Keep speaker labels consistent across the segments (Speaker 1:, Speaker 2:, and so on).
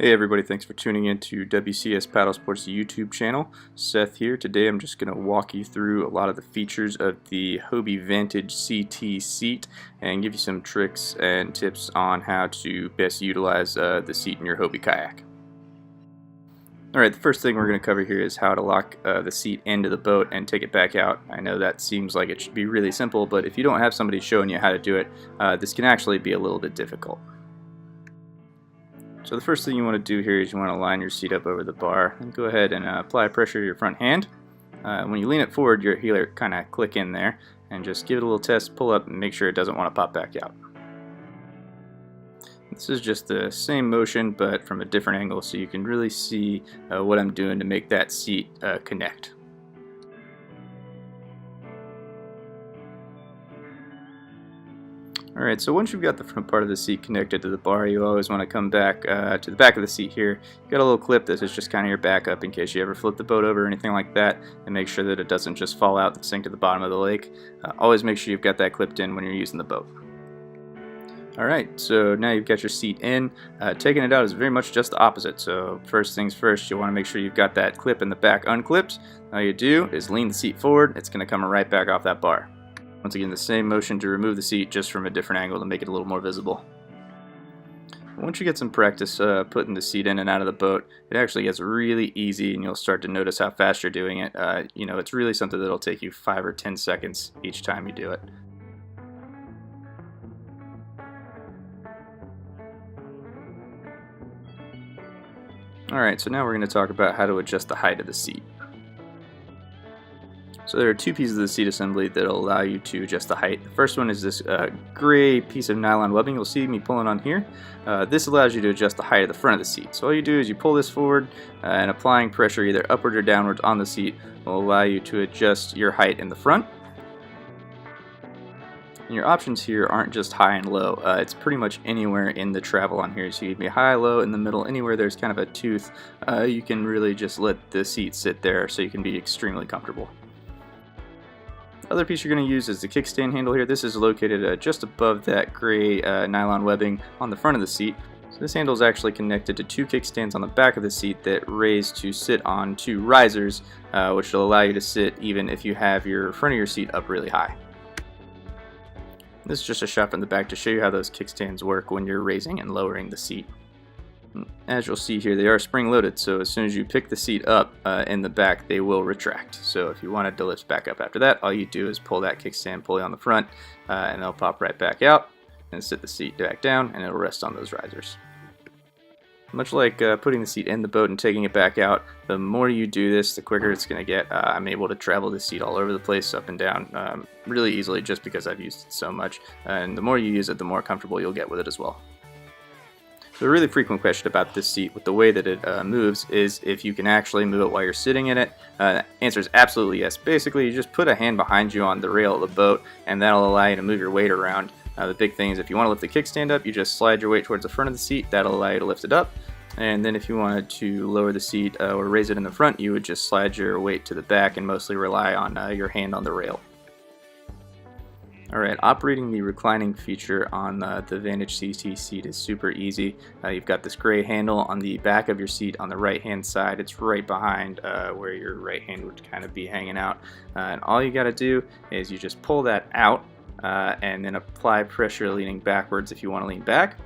Speaker 1: Hey everybody, thanks for tuning in to WCS Paddle Sports YouTube channel. Seth here. Today I'm just going to walk you through a lot of the features of the Hobie Vantage CT Seat and give you some tricks and tips on how to best utilize the seat in your Hobie Kayak. Alright, the first thing we're going to cover here is how to lock the seat into the boat and take it back out. I know that seems like it should be really simple, but if you don't have somebody showing you how to do it, this can actually be a little bit difficult. So the first thing you want to do here is you want to line your seat up over the bar and go ahead and apply pressure to your front hand. When you lean it forward, your heel kind of click in there and just give it a little test, pull up, and make sure it doesn't want to pop back out. This is just the same motion but from a different angle, so you can really see what I'm doing to make that seat connect. Alright, so once you've got the front part of the seat connected to the bar, you always want to come back to the back of the seat here. You've got a little clip that is just kind of your backup in case you ever flip the boat over or anything like that, and make sure that it doesn't just fall out and sink to the bottom of the lake. Always make sure you've got that clipped in when you're using the boat. Alright, so now you've got your seat in. Taking it out is very much just the opposite. So first things first, you want to make sure you've got that clip in the back unclipped. All you do is lean the seat forward. It's going to come right back off that bar. Once again, the same motion to remove the seat, just from a different angle to make it a little more visible. Once you get some practice putting the seat in and out of the boat, it actually gets really easy, and you'll start to notice how fast you're doing it. It's really something that'll take you 5 or 10 seconds each time you do it. Alright, so now we're going to talk about how to adjust the height of the seat. So there are two pieces of the seat assembly that will allow you to adjust the height. The first one is this gray piece of nylon webbing you'll see me pulling on here. This allows you to adjust the height of the front of the seat. So all you do is you pull this forward, and applying pressure either upward or downward on the seat will allow you to adjust your height in the front. And your options here aren't just high and low. It's pretty much anywhere in the travel on here. So you can be high, low, in the middle, anywhere there's kind of a tooth. You can really just let the seat sit there so you can be extremely comfortable. The other piece you're going to use is the kickstand handle here. This is located just above that gray nylon webbing on the front of the seat. So this handle is actually connected to two kickstands on the back of the seat that raise to sit on two risers, which will allow you to sit even if you have your front of your seat up really high. This is just a shot from the back to show you how those kickstands work when you're raising and lowering the seat. As you'll see here, they are spring-loaded, so as soon as you pick the seat up in the back, they will retract. So if you wanted to lift back up after that, all you do is pull that kickstand pulley on the front, and they'll pop right back out, and sit the seat back down, and it'll rest on those risers. Much like putting the seat in the boat and taking it back out, the more you do this, the quicker it's going to get. I'm able to travel the seat all over the place, up and down, really easily, just because I've used it so much. And the more you use it, the more comfortable you'll get with it as well. So a really frequent question about this seat with the way that it moves is if you can actually move it while you're sitting in it. Answer is absolutely yes. Basically, you just put a hand behind you on the rail of the boat, and that'll allow you to move your weight around. The big thing is if you want to lift the kickstand up, you just slide your weight towards the front of the seat. That'll allow you to lift it up. And then if you wanted to lower the seat or raise it in the front, you would just slide your weight to the back and mostly rely on your hand on the rail. Alright, operating the reclining feature on the Vantage CT Seat is super easy. You've got this gray handle on the back of your seat on the right hand side. It's right behind where your right hand would kind of be hanging out. And all you got to do is you just pull that out and then apply pressure leaning backwards if you want to lean back.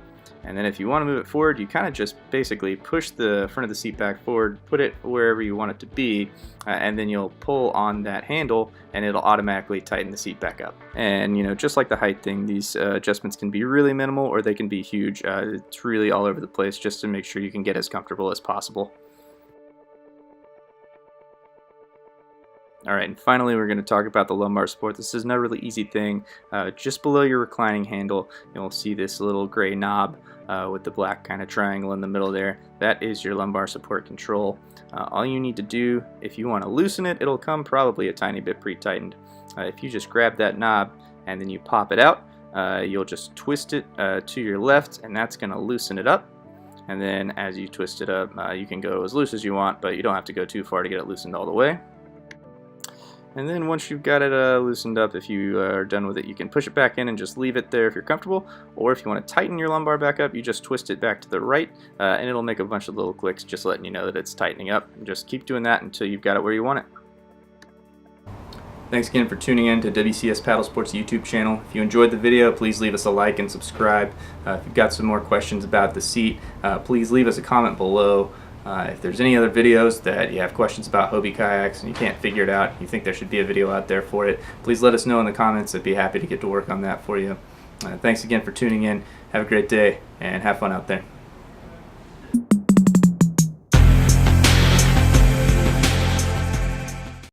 Speaker 1: And then if you want to move it forward, you kind of just basically push the front of the seat back forward, put it wherever you want it to be, and then you'll pull on that handle and it'll automatically tighten the seat back up. And just like the height thing, these adjustments can be really minimal or they can be huge. It's really all over the place just to make sure you can get as comfortable as possible. Alright, and finally we're going to talk about the lumbar support. This is another really easy thing. Just below your reclining handle, you'll see this little gray knob with the black kind of triangle in the middle there. That is your lumbar support control. All you need to do, if you want to loosen it, it'll come probably a tiny bit pre-tightened. If you just grab that knob and then you pop it out, you'll just twist it to your left, and that's going to loosen it up. And then as you twist it up, you can go as loose as you want, but you don't have to go too far to get it loosened all the way. And then once you've got it loosened up, if you are done with it, you can push it back in and just leave it there if you're comfortable. Or if you want to tighten your lumbar back up, you just twist it back to the right, and it'll make a bunch of little clicks just letting you know that it's tightening up. And just keep doing that until you've got it where you want it. Thanks again for tuning in to WCS Paddle Sports YouTube channel. If you enjoyed the video, please leave us a like and subscribe. If you've got some more questions about the seat, please leave us a comment below. If there's any other videos that you have questions about Hobie kayaks and you can't figure it out, you think there should be a video out there for it, please let us know in the comments. I'd be happy to get to work on that for you. Thanks again for tuning in. Have a great day and have fun out there.